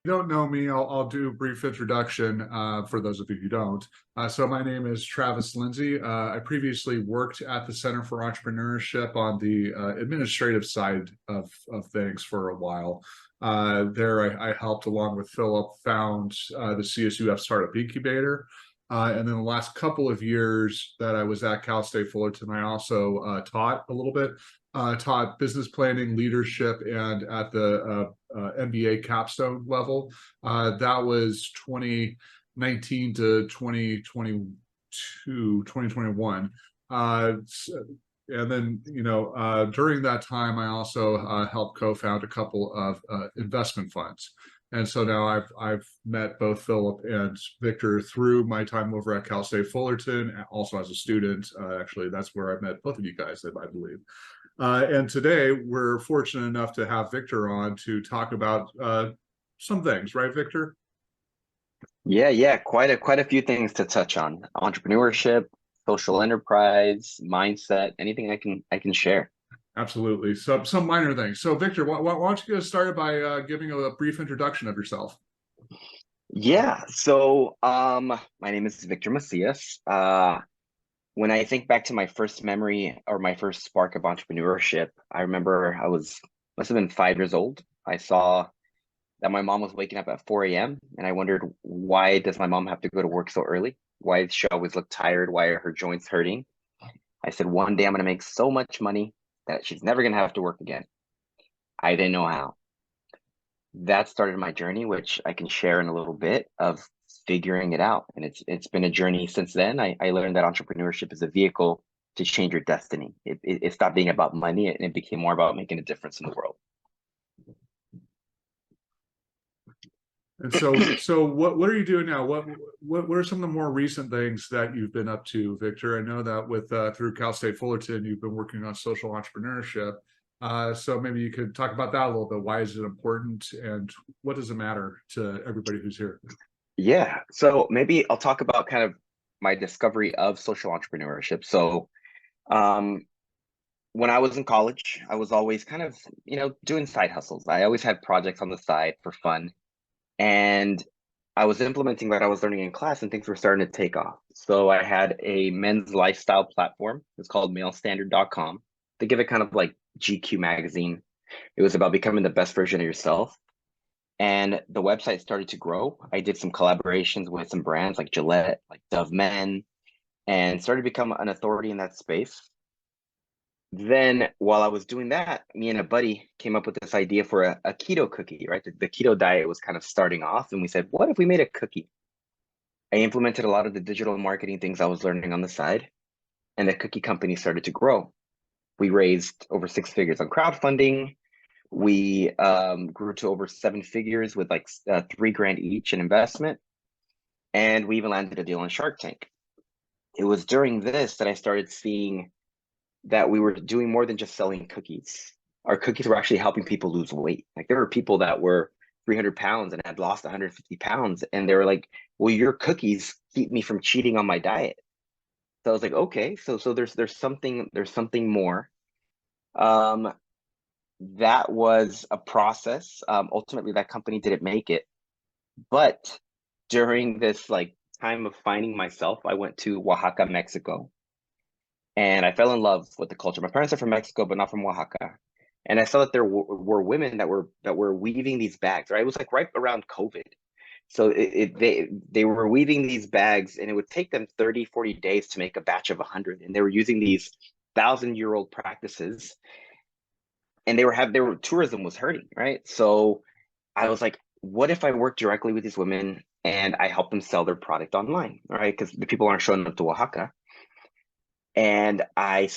don't know me, I'll do a brief introduction for those of you who don't. So my name is Travis Lindsay. I previously worked at the Center for Entrepreneurship on the administrative side of things for a while. There I helped, along with Philip, found the CSUF Startup Incubator. And then the last couple of years that I was at Cal State Fullerton, I also taught a little bit. Taught business planning, leadership, and at the MBA capstone level. That was 2019 to 2022, 2021. And then, during that time, I also helped co-found a couple of investment funds. And so now I've met both Philip and Victor through my time over at Cal State Fullerton, also as a student. Actually, that's where I met both of you guys, I believe. And today we're fortunate enough to have Victor on to talk about some things, right, Victor? Yeah, quite a few things to touch on. Entrepreneurship, social enterprise, mindset, anything I can share. Absolutely. So some minor things. So Victor, why don't you get us started by giving a brief introduction of yourself? Yeah, my name is Victor Macias. When I think back to my first memory or my first spark of entrepreneurship, I remember must have been 5 years old. I saw that my mom was waking up at 4 a.m. and I wondered, why does my mom have to go to work so early? Why does she always look tired? Why are her joints hurting? I said, one day I'm gonna make so much money that she's never gonna have to work again. I didn't know how. That started my journey, which I can share in a little bit, of figuring it out. And it's been a journey since then. I learned that entrepreneurship is a vehicle to change your destiny. It stopped being about money and it became more about making a difference in the world. And so what are you doing now? What are some of the more recent things that you've been up to, Victor? I know that with through Cal State Fullerton, you've been working on social entrepreneurship. So maybe you could talk about that a little bit. Why is it important, and what does it matter to everybody who's here? Yeah, so maybe I'll talk about kind of my discovery of social entrepreneurship. So when I was in college, I was always kind of, doing side hustles. I always had projects on the side for fun. And I was implementing what I was learning in class and things were starting to take off. So I had a men's lifestyle platform. It's called malestandard.com. They give it kind of like GQ magazine. It was about becoming the best version of yourself. And the website started to grow. I did some collaborations with some brands like Gillette, like Dove Men, and started to become an authority in that space. Then while I was doing that, me and a buddy came up with this idea for a keto cookie, right? The keto diet was kind of starting off, and we said, what if we made a cookie? I implemented a lot of the digital marketing things I was learning on the side, and the cookie company started to grow. We raised over 6 figures on crowdfunding. We grew to over 7 figures with like $3 grand each in investment. And we even landed a deal on Shark Tank. It was during this that I started seeing that we were doing more than just selling cookies. Our cookies were actually helping people lose weight. Like there were people that were 300 pounds and had lost 150 pounds. And they were like, well, your cookies keep me from cheating on my diet. So I was like, okay, so there's something more. That was a process. Ultimately, that company didn't make it. But during this like time of finding myself, I went to Oaxaca, Mexico. And I fell in love with the culture. My parents are from Mexico, but not from Oaxaca. And I saw that there were women that were weaving these bags, right? It was like right around COVID. So they were weaving these bags and it would take them 30, 40 days to make a batch of 100. And they were using these 1,000-year-old practices and tourism was hurting, right? So I was like, what if I work directly with these women and I help them sell their product online, right? Because the people aren't showing up to Oaxaca. And I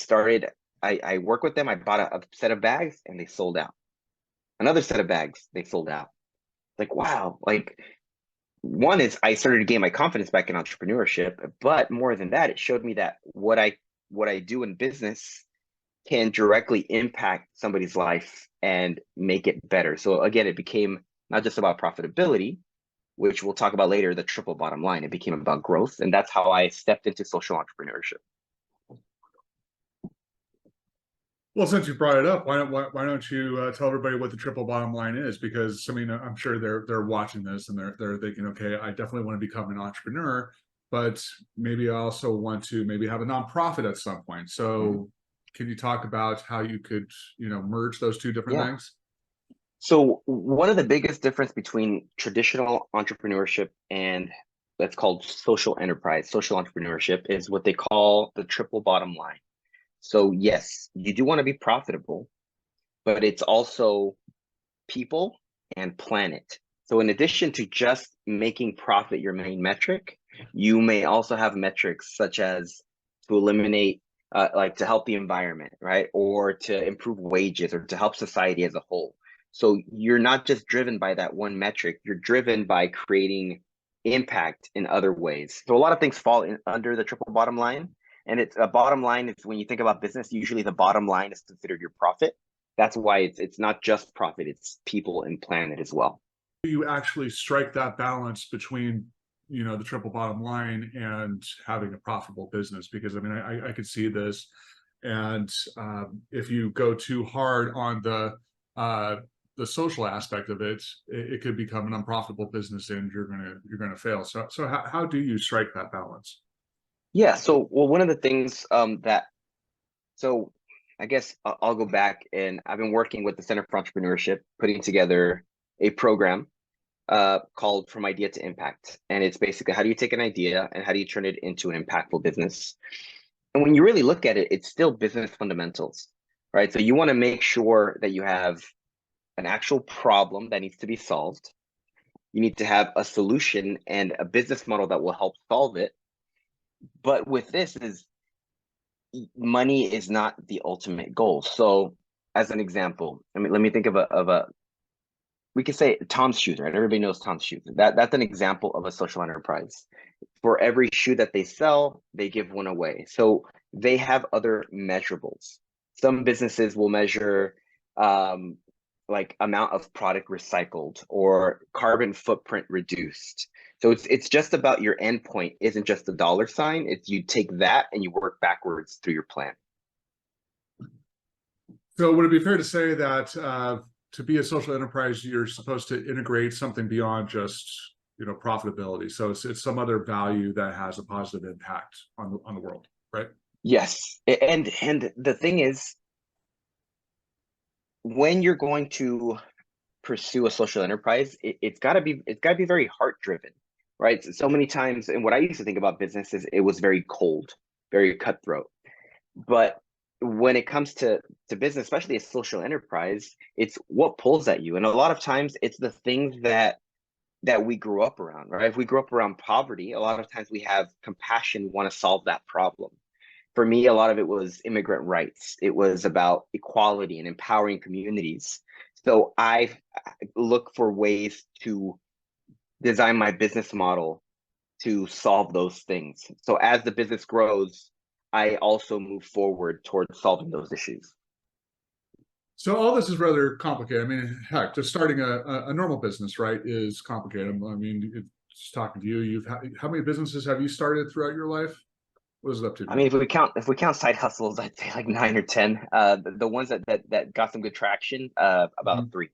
work with them. I bought a set of bags and they sold out. Another set of bags, they sold out. Like, wow. Like one is I started to gain my confidence back in entrepreneurship, but more than that, it showed me that what I do in business can directly impact somebody's life and make it better. So again, it became not just about profitability, which we'll talk about later, the triple bottom line. It became about growth. And that's how I stepped into social entrepreneurship. Well, since you brought it up, why don't you tell everybody what the triple bottom line is? Because I mean, I'm sure they're watching this and they're thinking, okay, I definitely want to become an entrepreneur, but maybe I also want to maybe have a nonprofit at some point. So, can you talk about how you could, merge those two different Yeah. things? So one of the biggest difference between traditional entrepreneurship and that's called social enterprise, social entrepreneurship is what they call the triple bottom line. So yes, you do want to be profitable, but it's also people and planet. So in addition to just making profit your main metric, you may also have metrics such as to eliminate, like to help the environment, right? Or to improve wages or to help society as a whole. So you're not just driven by that one metric, you're driven by creating impact in other ways. So a lot of things fall under the triple bottom line. And it's a bottom line is when you think about business, usually the bottom line is considered your profit. That's why it's not just profit, it's people and planet as well. You actually strike that balance between the triple bottom line and having a profitable business? Because I mean, I could see this, and if you go too hard on the social aspect of it, it could become an unprofitable business, and you're gonna fail. So how do you strike that balance? Yeah, so well, one of the things that so I guess I'll go back and I've been working with the Center for Entrepreneurship, putting together a program called From Idea to Impact. And it's basically how do you take an idea and how do you turn it into an impactful business? And when you really look at it, it's still business fundamentals, right? So you want to make sure that you have an actual problem that needs to be solved. You need to have a solution and a business model that will help solve it. But with this is money is not the ultimate goal. So as an example, I mean, let me think of a we could say Tom's shoes, right? Everybody knows Tom's shoes. That's an example of a social enterprise. For every shoe that they sell, they give one away. So they have other measurables. Some businesses will measure um, like amount of product recycled or carbon footprint reduced. So it's just about your endpoint isn't just the dollar sign. It's you take that and you work backwards through your plan. So would it be fair to say that to be a social enterprise, you're supposed to integrate something beyond just profitability? So it's some other value that has a positive impact on the world, right? Yes, and the thing is, when you're going to pursue a social enterprise, it's got to be very heart driven, right? So many times, and what I used to think about business is it was very cold, very cutthroat. But when it comes to business, especially a social enterprise, it's what pulls at you, and a lot of times it's the things that we grew up around, right? If we grew up around poverty, a lot of times we have compassion, want to solve that problem. For me, a lot of it was immigrant rights. It was about equality and empowering communities. So I look for ways to design my business model to solve those things. So as the business grows, I also move forward towards solving those issues. So all this is rather complicated. I mean, heck, just starting a normal business, right, is complicated. I mean, just talking to you, how many businesses have you started throughout your life? What is it up to I now? mean, if we count side hustles, I'd say like 9 or 10. The ones that got some good traction, about Mhm. three.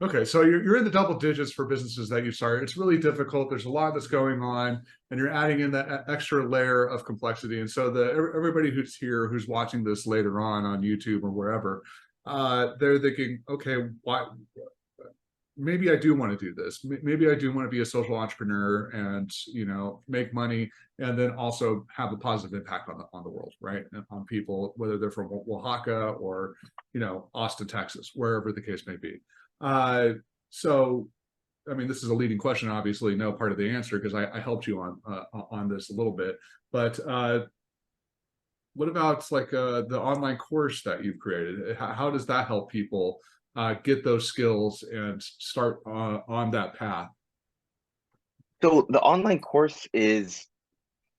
Okay, so you're in the double digits for businesses that you started. It's really difficult. There's a lot that's going on, and you're adding in that extra layer of complexity. And so everybody who's here, who's watching this later on YouTube or wherever, they're thinking, okay, why? Maybe I do want to do this. Maybe I do want to be a social entrepreneur and make money, and then also have a positive impact on the world, right? And on people, whether they're from Oaxaca or Austin, Texas, wherever the case may be. So, I mean, this is a leading question. Obviously, no part of the answer because I helped you on this a little bit. But what about like the online course that you've created? How does that help people get those skills and start on that path? So the online course is,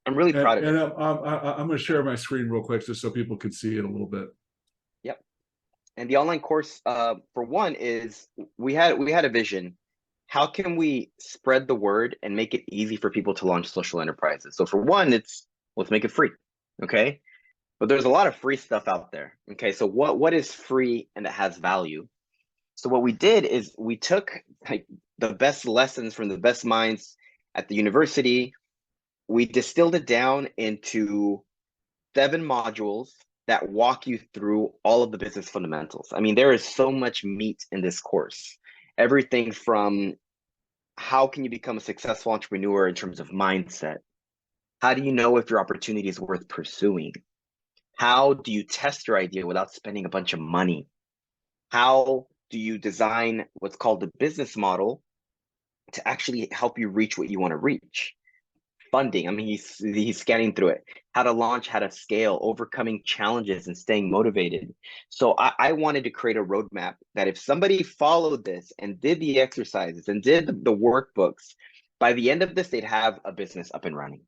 I'm really And, proud of and it. I'm going to share my screen real quick just so people can see it a little bit. Yep. And the online course, for one, is we had a vision. How can we spread the word and make it easy for people to launch social enterprises? So for one, it's let's make it free. Okay. but there's a lot of free stuff out there. Okay, so what is free and that has value? So what we did is we took like the best lessons from the best minds at the university. We distilled it down into 7 modules that walk you through all of the business fundamentals. I mean, there is so much meat in this course. Everything from how can you become a successful entrepreneur in terms of mindset? How do you know if your opportunity is worth pursuing? How do you test your idea without spending a bunch of money? How do you design what's called the business model to actually help you reach what you want to reach? Funding. I mean, he's scanning through it. How to launch, how to scale, overcoming challenges and staying motivated. So I wanted to create a roadmap that if somebody followed this and did the exercises and did the workbooks, by the end of this, they'd have a business up and running.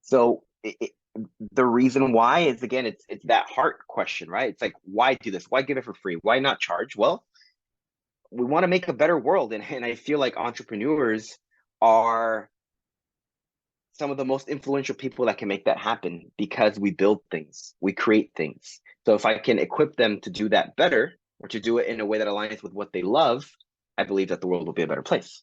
So the reason why is, again, it's that heart question, right? It's like, why do this? Why give it for free? Why not charge? Well, we want to make a better world. And I feel like entrepreneurs are some of the most influential people that can make that happen because we build things, we create things. So if I can equip them to do that better or to do it in a way that aligns with what they love, I believe that the world will be a better place.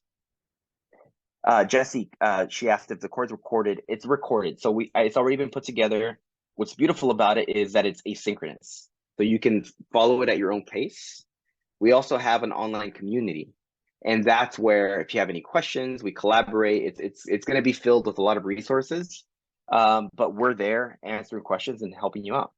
Jesse, she asked if the course recorded. It's recorded, so it's already been put together. What's beautiful about it is that it's asynchronous, so you can follow it at your own pace. We also have an online community, and that's where if you have any questions, we collaborate. It's going to be filled with a lot of resources, but we're there answering questions and helping you out.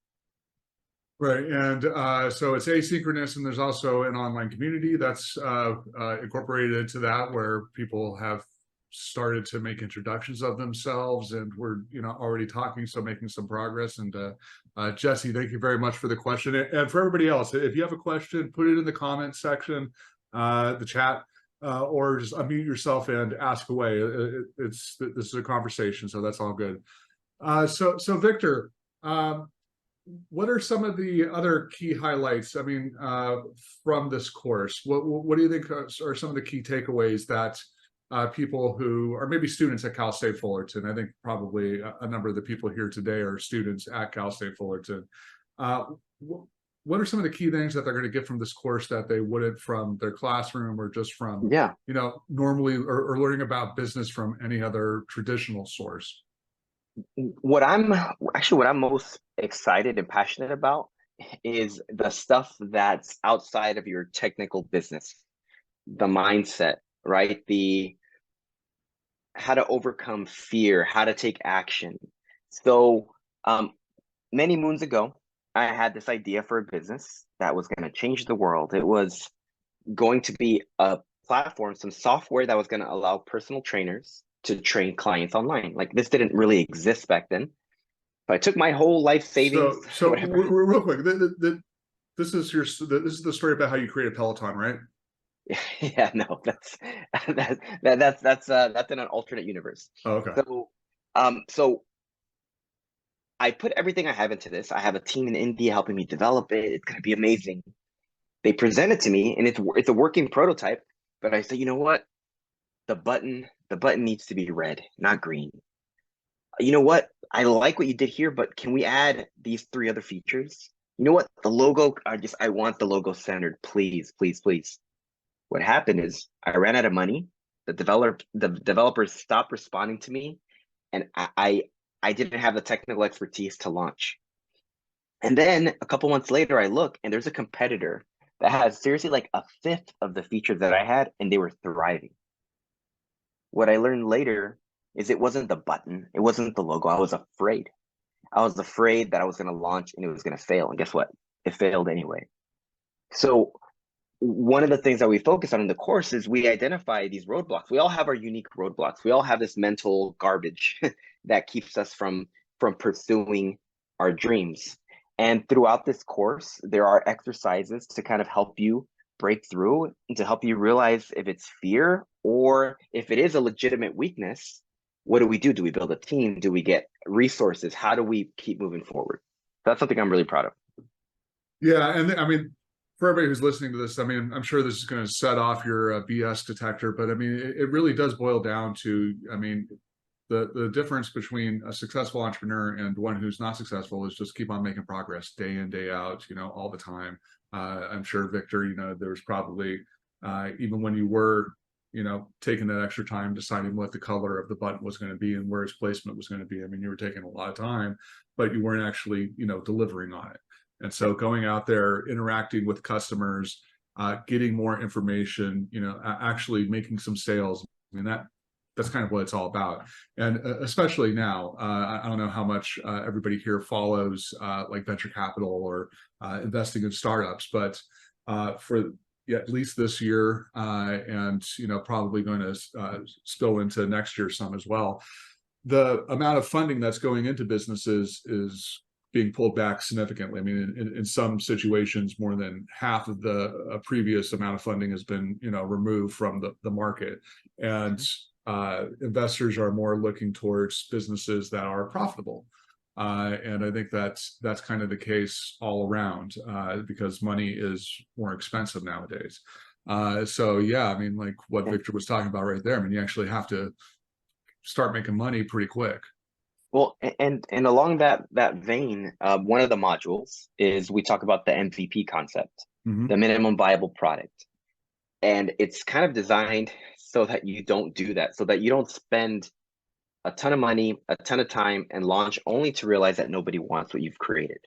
Right, and so it's asynchronous, and there's also an online community that's incorporated into that, where people have started to make introductions of themselves, and we're already talking, so making some progress. And Jesse, thank you very much for the question. And for everybody else, if you have a question, put it in the comments section, the chat, or just unmute yourself and ask away. This is a conversation, so that's all good. So Victor, what are some of the other key highlights, I mean, from this course? What do you think are some of the key takeaways that people who are maybe students at Cal State Fullerton? I think probably a number of the people here today are students at Cal State Fullerton. What are some of the key things that they're going to get from this course that they wouldn't from their classroom, or just from, normally, or learning about business from any other traditional source? What I'm most excited and passionate about is the stuff that's outside of your technical business, the mindset, right? How to overcome fear, how to take action. So many moons ago, I had this idea for a business that was going to change the world. It was going to be a platform, some software that was going to allow personal trainers to train clients online. Like, this didn't really exist back then. But I took my whole life savings. So real quick, this is the story about how you create a Peloton, right? Yeah, no, that's in an alternate universe. Oh, okay. So I put everything I have into this. I have a team in India helping me develop it. It's going to be amazing. They present it to me, and it's a working prototype. But I said, you know what? The button needs to be red, not green. You know what? I like what you did here, but can we add these 3 other features? You know what? The logo, I want the logo centered, please, please, please. What happened is I ran out of money. The developers stopped responding to me, and I didn't have the technical expertise to launch. And then a couple months later, I look, and there's a competitor that has seriously like a 5th of the features that I had, and they were thriving. What I learned later is it wasn't the button, it wasn't the logo. I was afraid. I was afraid that I was going to launch and it was going to fail. And guess what? It failed anyway. So one of the things that we focus on in the course is we identify these roadblocks. We all have our unique roadblocks. We all have this mental garbage that keeps us from pursuing our dreams. And throughout this course, there are exercises to kind of help you break through and to help you realize if it's fear or if it is a legitimate weakness. What do we do? Do we build a team? Do we get resources? How do we keep moving forward? That's something I'm really proud of. Yeah, and I mean, for everybody who's listening to this, I mean, I'm sure this is going to set off your BS detector, but I mean, it really does boil down to, I mean, the difference between a successful entrepreneur and one who's not successful is just keep on making progress day in, day out, all the time. I'm sure, Victor, there was probably, even when you were, taking that extra time deciding what the color of the button was going to be and where its placement was going to be. I mean, you were taking a lot of time, but you weren't actually, delivering on it. And so going out there, interacting with customers, getting more information, actually making some sales. I mean, that's kind of what it's all about. And especially now, I don't know how much everybody here follows like venture capital or investing in startups, but for at least this year, and probably going to spill into next year some as well, the amount of funding that's going into businesses is being pulled back significantly. I mean, in some situations, more than half of the previous amount of funding has been, removed from the market, and investors are more looking towards businesses that are profitable. And I think that's kind of the case all around, because money is more expensive nowadays. So yeah, I mean, like what Victor was talking about right there. I mean, you actually have to start making money pretty quick. Well, and along that vein, one of the modules is we talk about the MVP concept, Mm-hmm. the minimum viable product. And it's kind of designed so that you don't do that, so that you don't spend a ton of money, a ton of time, and launch only to realize that nobody wants what you've created.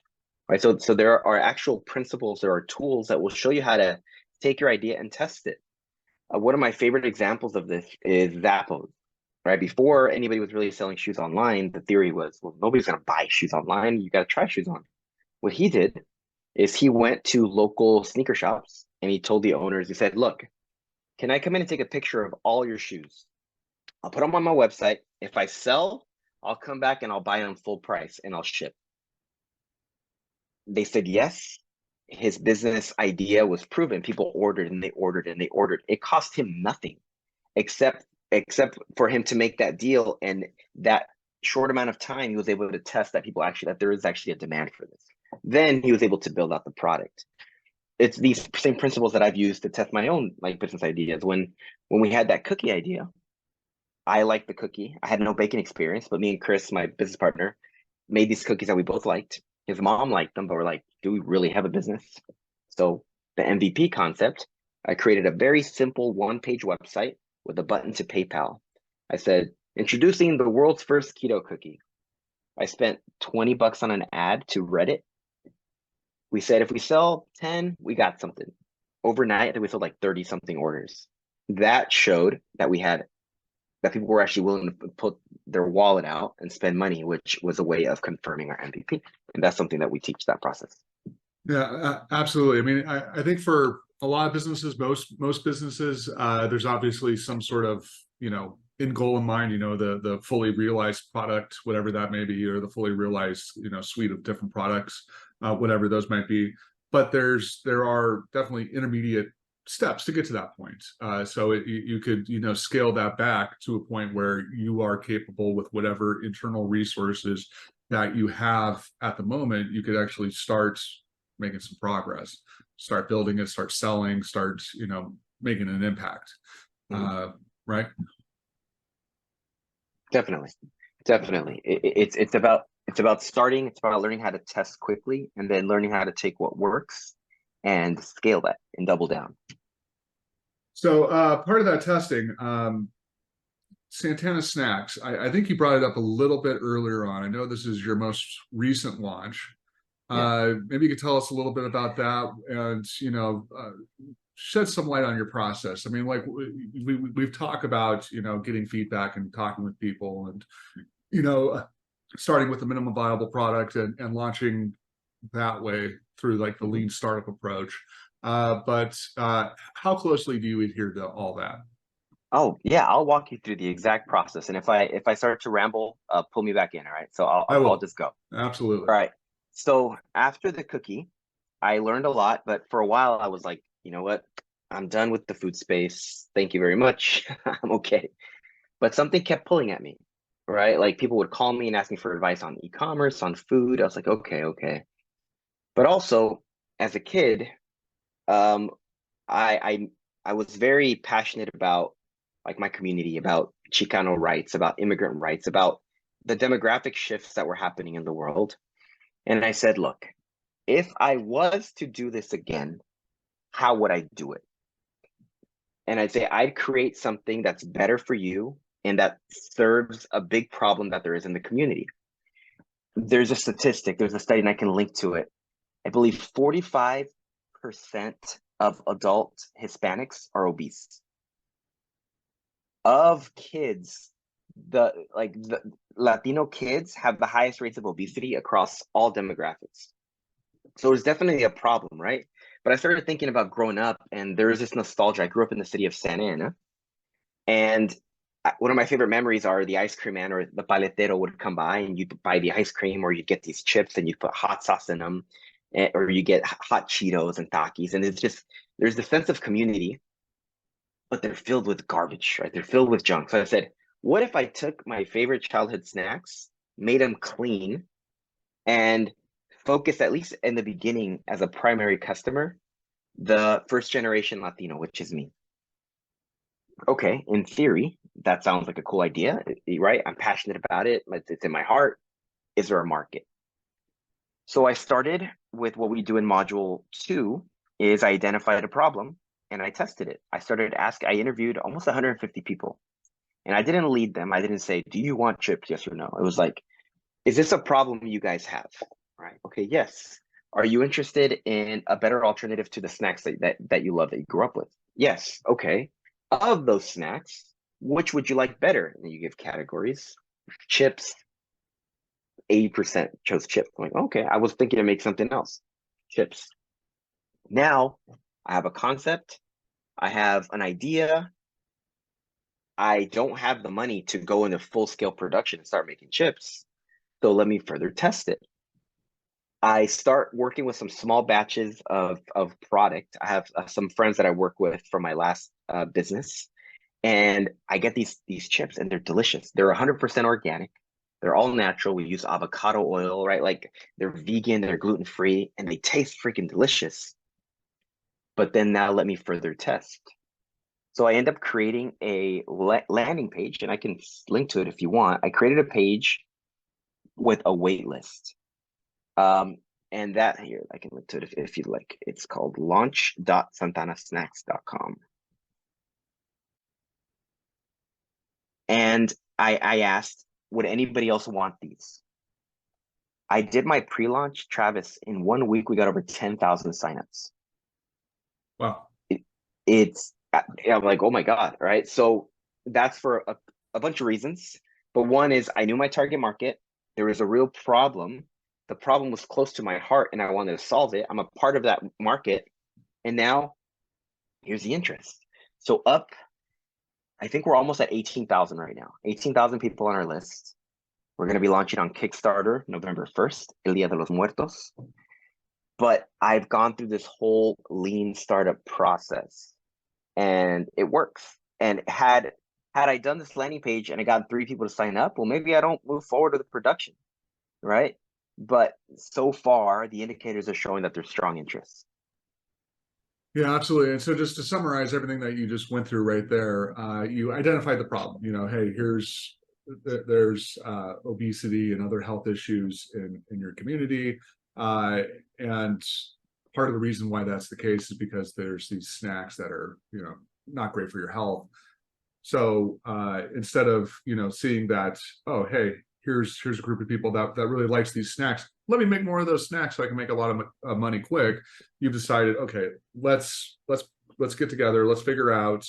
Right. So there are actual principles, there are tools that will show you how to take your idea and test it. One of my favorite examples of this is Zappos. Right. Before anybody was really selling shoes online, the theory was, well, nobody's going to buy shoes online. You got to try shoes on. What he did is he went to local sneaker shops and he told the owners, he said, look, can I come in and take a picture of all your shoes? I'll put them on my website. If I sell, I'll come back and I'll buy them full price and I'll ship. They said yes. His business idea was proven. People ordered and they ordered and they ordered. It cost him nothing except for him to make that deal, and that short amount of time he was able to test that that there is actually a demand for this. Then he was able to build out the product. It's these same principles that I've used to test my own like business ideas. When we had that cookie idea, I liked the cookie. I had no baking experience, but me and Chris, my business partner, made these cookies that we both liked. His mom liked them, but we're like, do we really have a business? So the MVP concept, I created a very simple one-page website with a button to PayPal. I said, introducing the world's first keto cookie. I spent $20 on an ad to Reddit. We said, if we sell 10, we got something. Overnight, I think we sold like 30 something orders. That showed that that people were actually willing to put their wallet out and spend money, which was a way of confirming our MVP. And that's something that we teach that process. Yeah, absolutely. I mean, I think for a lot of businesses, most businesses, there's obviously some sort of, end goal in mind, the fully realized product, whatever that may be, or the fully realized, suite of different products, whatever those might be. But there are definitely intermediate steps to get to that point. So you could, scale that back to a point where you are capable with whatever internal resources that you have at the moment. You could actually start making some progress, start building it, start selling, start, making an impact. Right? Definitely. It's about starting. It's about learning how to test quickly and then learning how to take what works and scale that and double down. So part of that testing, Santana Snacks, I think you brought it up a little bit earlier on. I know this is your most recent launch. Maybe you could tell us a little bit about that and, shed some light on your process. I mean, like we've talked about, getting feedback and talking with people and, starting with the minimum viable product and launching that way through like the lean startup approach. But how closely do you adhere to all that? Oh yeah, I'll walk you through the exact process. And if I start to ramble, pull me back in. All right. So I'll just go. Absolutely. All right. So after the cookie, I learned a lot, but for a while I was like, you know what? I'm done with the food space. Thank you very much. I'm okay. But something kept pulling at me, right? Like people would call me and ask me for advice on e-commerce, on food. I was like, okay. But also, as a kid, I was very passionate about like my community, about Chicano rights, about immigrant rights, about the demographic shifts that were happening in the world. And I said, look, if I was to do this again, how would I do it? And I'd say I'd create something that's better for you and that serves a big problem that there is in the community. There's a statistic, there's a study, and I can link to it. I believe 45% of adult Hispanics are obese. Of kids, the Latino kids have the highest rates of obesity across all demographics. So it's definitely a problem, right? But I started thinking about growing up, and there is this nostalgia. I grew up in the city of Santa Ana, and one of my favorite memories are the ice cream man or the paletero would come by, and you'd buy the ice cream, or you'd get these chips and you'd put hot sauce in them, or you get hot Cheetos and Takis. And it's just, there's the sense of community, but they're filled with garbage, right? They're filled with junk. So I said, what if I took my favorite childhood snacks, made them clean, and focus, at least in the beginning, as a primary customer, the first generation Latino, which is me. Okay, in theory, that sounds like a cool idea, right? I'm passionate about it. It's in my heart. Is there a market? So I started with what we do in module 2 is I identified a problem and I tested it. I interviewed almost 150 people, and I didn't lead them. I didn't say, do you want chips? Yes or no. It was like, is this a problem you guys have? Right. Okay. Yes. Are you interested in a better alternative to the snacks that you love, that you grew up with? Yes. Okay. Of those snacks, which would you like better? And then you give categories. Chips, 80% chose chips. I'm like, okay, I was thinking to make something else. Chips. Now I have a concept. I have an idea. I don't have the money to go into full-scale production and start making chips. So let me further test it. I start working with some small batches of product. I have some friends that I work with from my last business, and I get these chips, and they're delicious. They're 100% organic. They're all natural. We use avocado oil, right? Like, they're vegan, they're gluten-free, and they taste freaking delicious. But then now let me further test. So I end up creating a landing page, and I can link to it if you want. I created a page with a wait list. And that here, I can link to it if you'd like. It's called launch.santanasnacks.com. And I asked, would anybody else want these? I did my pre-launch, Travis. In 1 week, we got over 10,000 signups. Wow. I'm like, oh my God, right? So that's for a bunch of reasons. But one is I knew my target market. There was a real problem. The problem was close to my heart and I wanted to solve it. I'm a part of that market. And now here's the interest. So I think we're almost at 18,000 right now. 18,000 people on our list. We're going to be launching on Kickstarter November 1st, El Día de los Muertos. But I've gone through this whole lean startup process and it works. And had I done this landing page and I got 3 people to sign up, well, maybe I don't move forward with the production, right? But so far, the indicators are showing that there's strong interest. Yeah, absolutely. And so just to summarize everything that you just went through right there, you identified the problem. Hey, there's obesity and other health issues in your community. And part of the reason why that's the case is because there's these snacks that are, not great for your health. So instead of, seeing that, oh, hey, here's a group of people that really likes these snacks, let me make more of those snacks so I can make a lot of money quick. You've decided, okay, let's get together. Let's figure out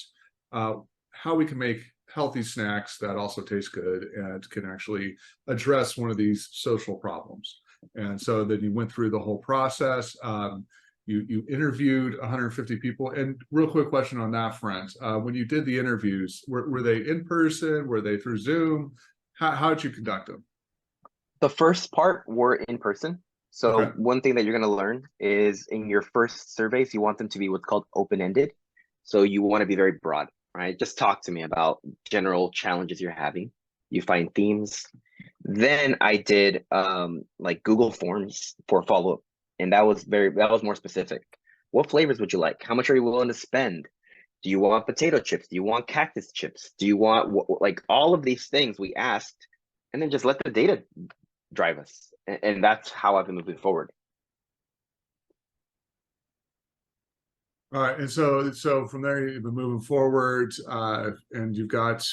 how we can make healthy snacks that also taste good and can actually address one of these social problems. And so then you went through the whole process. You interviewed 150 people. And real quick question on that front. When you did the interviews, were they in person? Were they through Zoom? How did you conduct them? The first part were in person. So Okay. one thing that you're going to learn is in your first surveys, you want them to be what's called open-ended. So you want to be very broad, right? Just talk to me about general challenges you're having. You find themes. Then I did like Google Forms for follow-up. And that was more specific. What flavors would you like? How much are you willing to spend? Do you want potato chips? Do you want cactus chips? Do you want like all of these things we asked, and then just let the data drive us. And that's how I've been moving forward. All right, and so from there you've been moving forward, and you've got,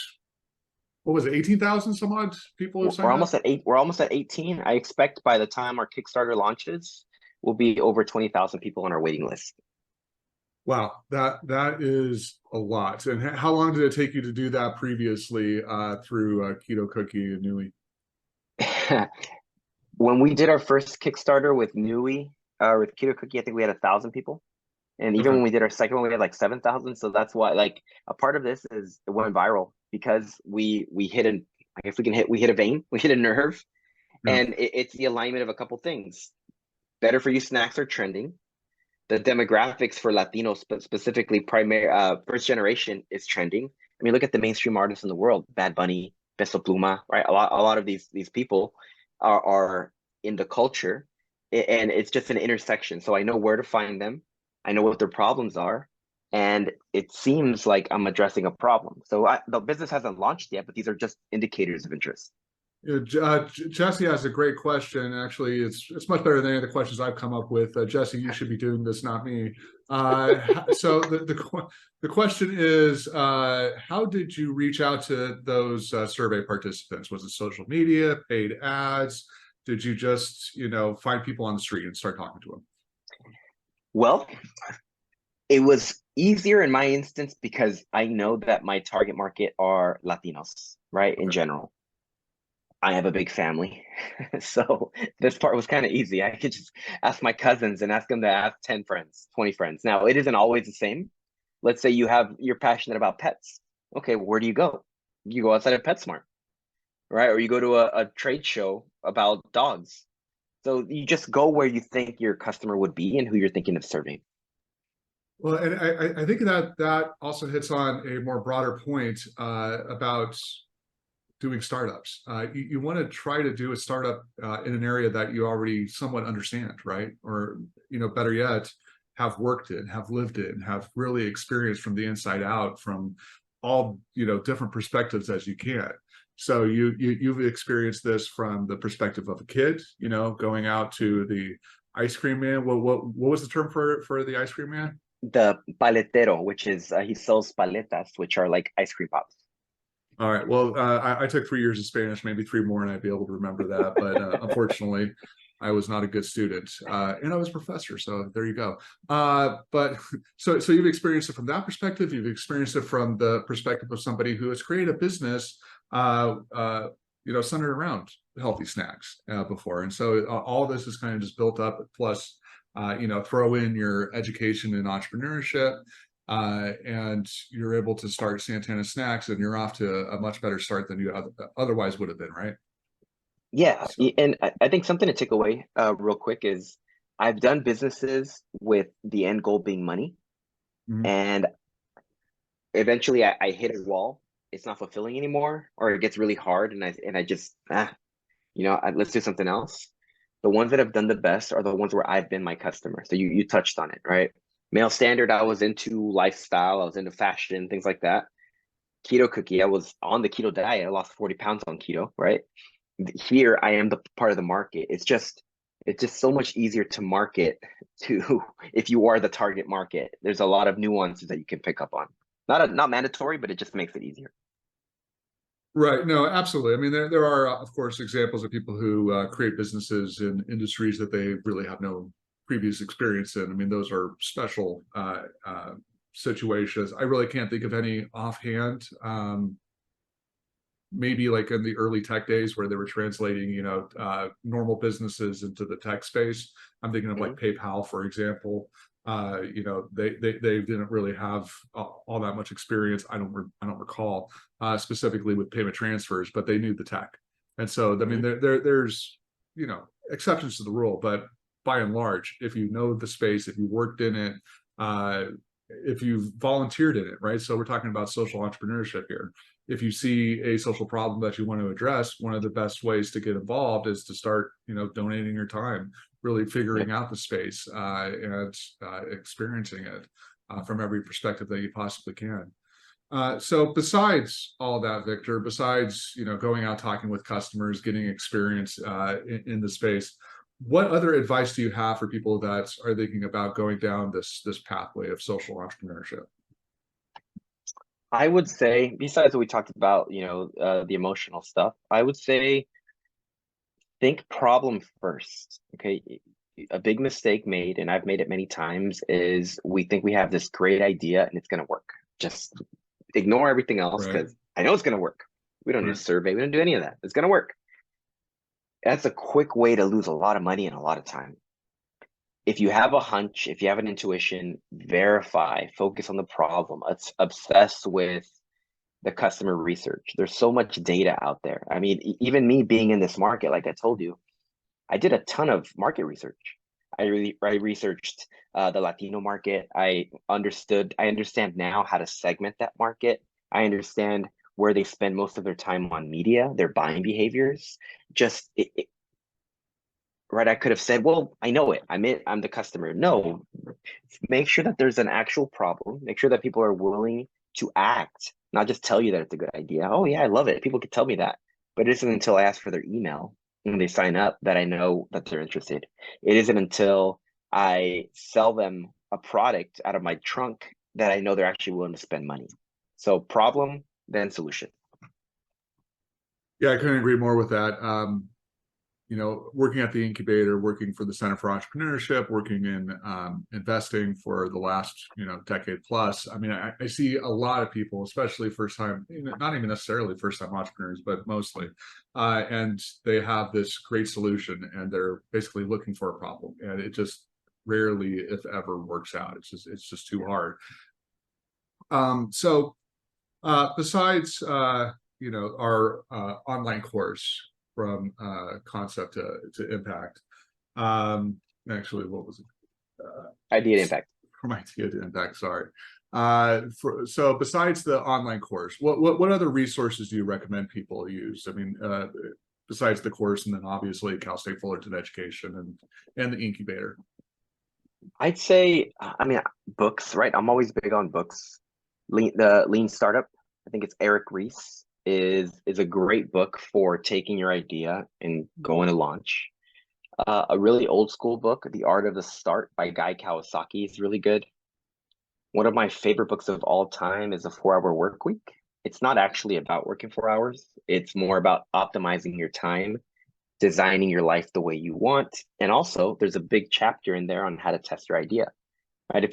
what was it, 18,000 some odd people have We're signed up? almost at eight. We're almost at 18. I expect by the time our Kickstarter launches, we'll be over 20,000 people on our waiting list. Wow, that is a lot. And how long did it take you to do that previously through Keto Cookie and Nui? When we did our first Kickstarter with Nui, with Keto Cookie, I think we had 1,000 people. And even Okay. when we did our second one, we had like 7,000. So that's why, like, a part of this is it went viral because we hit an, I guess we hit a vein, we hit a nerve, Yeah. and it's the alignment of a couple things. Better for you snacks are trending. The demographics for Latinos, but specifically primary first generation, is trending. I mean, look at the mainstream artists in the world: Bad Bunny, Peso Pluma, right? A lot of these people are in the culture, and it's just an intersection. So I know where to find them. I know what their problems are, and it seems like I'm addressing a problem. So the business hasn't launched yet, but these are just indicators of interest. Jesse has a great question. Actually, it's much better than any of the questions I've come up with. Jesse, you should be doing this, not me. So the question is, how did you reach out to those survey participants? Was it social media, paid ads? Did you just, find people on the street and start talking to them? Well, it was easier in my instance because I know that my target market are Latinos, right? In Okay. general, I have a big family. So this part was kind of easy. I could just ask my cousins and ask them to ask 10 friends, 20 friends. Now, it isn't always the same. Let's say you're passionate about pets. Okay, where do you go? You go outside of PetSmart, right? Or you go to a trade show about dogs. So you just go where you think your customer would be and who you're thinking of serving. Well, and I think that also hits on a more broader point about doing startups. You want to try to do a startup in an area that you already somewhat understand, right? Or, better yet, have worked in, have lived in, have really experienced from the inside out, from all, different perspectives as you can. So you've experienced this from the perspective of a kid, going out to the ice cream man. What was the term for the ice cream man? The paletero, which is he sells paletas, which are like ice cream pops. All right. Well, I took 3 years of Spanish, maybe three more, and I'd be able to remember that. But unfortunately, I was not a good student, and I was a professor. So there you go. But so you've experienced it from that perspective. You've experienced it from the perspective of somebody who has created a business, centered around healthy snacks before, and so all this is kind of just built up. Plus, throw in your education in entrepreneurship. And you're able to start Santana Snacks, and you're off to a much better start than you otherwise would have been, right? Yeah, So, and I think something to take away real quick is I've done businesses with the end goal being money, mhm. and eventually I hit a wall. It's not fulfilling anymore, or it gets really hard, and I just let's do something else. The ones that have done the best are the ones where I've been my customer. So you touched on it, right? Male standard, I was into lifestyle, I was into fashion, things like that. Keto cookie, I was on the keto diet. I lost 40 pounds on keto, right? Here I am the part of the market. It's just so much easier to market to if you are the target market. There's a lot of nuances that you can pick up on. Not mandatory, but it just makes it easier. Right. No, absolutely. I mean, there are, of course, examples of people who create businesses in industries that they really have no previous experience in. I mean, those are special situations. I really can't think of any offhand. Maybe like in the early tech days where they were translating, normal businesses into the tech space. I'm thinking of like Mhm. PayPal, for example. They didn't really have all that much experience. I don't recall specifically with payment transfers, but they knew the tech. And so, I mean, Mhm. there's exceptions to the rule, but by and large, if you know the space, if you worked in it, if you've volunteered in it, right? So we're talking about social entrepreneurship here. If you see a social problem that you want to address, one of the best ways to get involved is to start, donating your time, really figuring Yep. out the space and experiencing it. from every perspective that you possibly can. So besides all that, Victor, besides, going out talking with customers, getting experience in the space, what other advice do you have for people that are thinking about going down this pathway of social entrepreneurship? I would say, besides what we talked about, the emotional stuff, I would say think problem first. Okay. A big mistake made, and I've made it many times, is we think we have this great idea and it's going to work. Just ignore everything else Right, because I know it's going to work. We don't do a right, survey. We don't do any of that. It's going to work. That's a quick way to lose a lot of money and a lot of time. If you have a hunch, if you have an intuition, verify, focus on the problem. It's obsessed with the customer research. There's so much data out there. I mean, even me being in this market, like I told you, I did a ton of market research. I researched the Latino market. I understand now how to segment that market. I understand where they spend most of their time on media, their buying behaviors. Just right, I could have said, well, I know it. I'm the customer. No, make sure that there's an actual problem. Make sure that people are willing to act, not just tell you that it's a good idea. Oh yeah, I love it. People could tell me that. But it isn't until I ask for their email and they sign up that I know that they're interested. It isn't until I sell them a product out of my trunk that I know they're actually willing to spend money. So problem, then solution. yeah, I couldn't agree more with that. Working at the incubator, working for the Center for Entrepreneurship, working in investing for the last, decade plus. I mean, I see a lot of people, especially first time, not even necessarily first time entrepreneurs, but mostly, and they have this great solution and they're basically looking for a problem, and it just rarely, if ever, works out. It's just too hard. So besides, our online course from concept to impact. Actually, what was it? Idea impact. From idea to impact. Sorry. So besides the online course, what other resources do you recommend people use? I mean, besides the course, and then obviously Cal State Fullerton Education and the incubator. I'd say, I mean, books, right? I'm always big on books. The Lean Startup, I think it's Eric Ries, is a great book for taking your idea and going to launch. A really old school book, The Art of the Start by Guy Kawasaki, is really good. One of my favorite books of all time is A 4-Hour Work Week. It's not actually about working 4 hours. It's more about optimizing your time, designing your life the way you want. And also there's a big chapter in there on how to test your idea, right?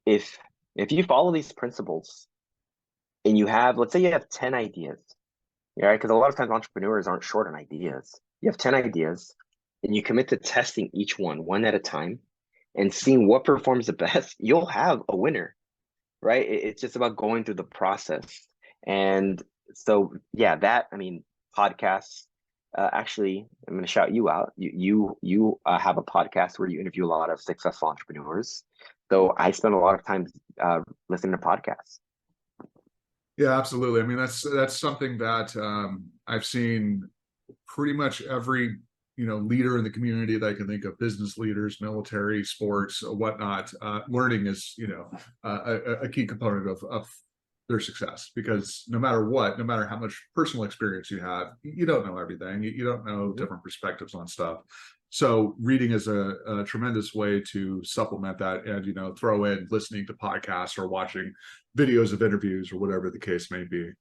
If you follow these principles and you have, let's say you have 10 ideas, right? Because a lot of times entrepreneurs aren't short on ideas. You have 10 ideas and you commit to testing each one at a time and seeing what performs the best, you'll have a winner, right? It's just about going through the process. And so, yeah, I mean, podcasts, actually, I'm going to shout you out. You have a podcast where you interview a lot of successful entrepreneurs. So I spend a lot of time listening to podcasts. Yeah, absolutely. I mean, that's something that I've seen pretty much every leader in the community that I can think of, business leaders, military, sports, whatnot. Learning is a key component of their success, because no matter what, no matter how much personal experience you have, you don't know everything. You don't know different perspectives on stuff. So reading is a tremendous way to supplement that, and throw in listening to podcasts or watching videos of interviews or whatever the case may be.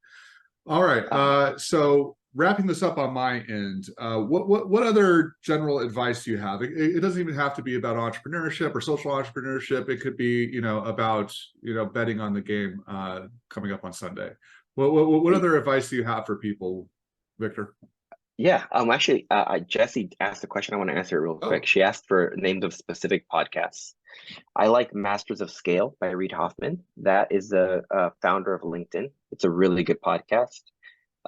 All right. So wrapping this up on my end, what other general advice do you have? It doesn't even have to be about entrepreneurship or social entrepreneurship. It could be, about, betting on the game coming up on Sunday. What other advice do you have for people, Victor? Yeah, actually, Jessie asked a question. I want to answer it real quick. Oh, She asked for names of specific podcasts. I like Masters of Scale by Reid Hoffman. That is the founder of LinkedIn. It's a really good podcast.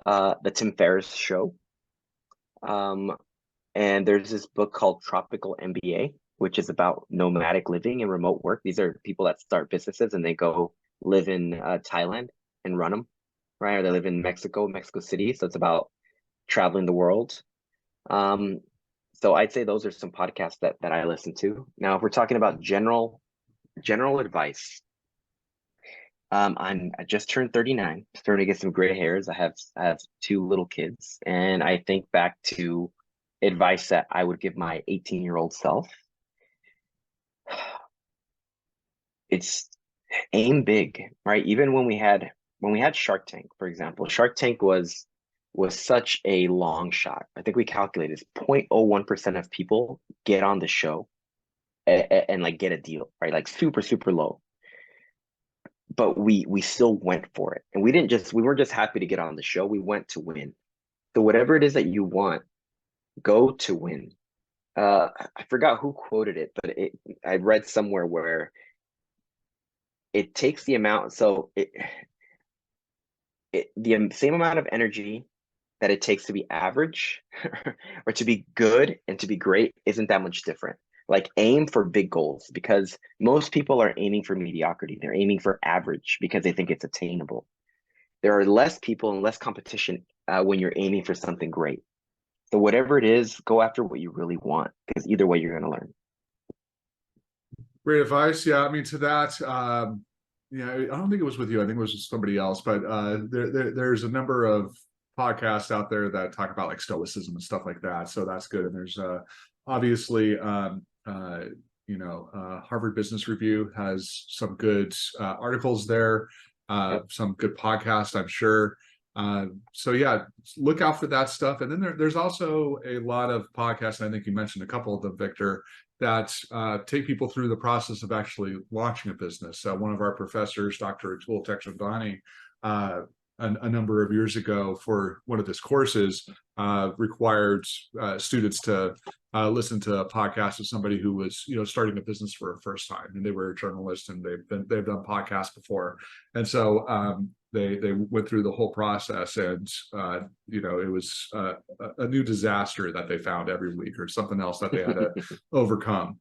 The Tim Ferriss Show. And there's this book called Tropical MBA, which is about nomadic living and remote work. These are people that start businesses and they go live in Thailand and run them, right? Or they live in Mexico City. So it's about traveling the world. So I'd say those are some podcasts that I listen to. Now, if we're talking about general advice, I just turned 39, starting to get some gray hairs. I have two little kids, and I think back to advice that I would give my 18-year-old self. It's aim big, right? Even when we had Shark Tank, for example, Shark Tank was such a long shot. I think we calculated 0.01% of people get on the show and like get a deal, right? Like super, super low. But we still went for it. And we weren't just happy to get on the show. We went to win. So whatever it is that you want, go to win. I forgot who quoted it, but I read somewhere where it takes the amount, the same amount of energy that it takes to be average or to be good and to be great isn't that much different. Like aim for big goals, because most people are aiming for mediocrity. They're aiming for average because they think it's attainable. There are less people and less competition when you're aiming for something great. So whatever it is, go after what you really want, because either way you're going to learn. Great advice. Yeah, I mean, to that, yeah, I don't think it was with you. I think it was with somebody else, but there's a number of podcasts out there that talk about like stoicism and stuff like that. So that's good. And there's obviously, Harvard Business Review has some good articles there, some good podcasts, I'm sure. So yeah, look out for that stuff. And then there's also a lot of podcasts, and I think you mentioned a couple of them, Victor, that take people through the process of actually launching a business. One of our professors, Dr. Atul Tekshadani, a number of years ago for one of his courses, required students to listen to a podcast of somebody who was, starting a business for a first time, and they were a journalist and they've done podcasts before, and so they went through the whole process, and it was a new disaster that they found every week, or something else that they had to overcome.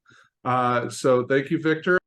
So thank you, Victor.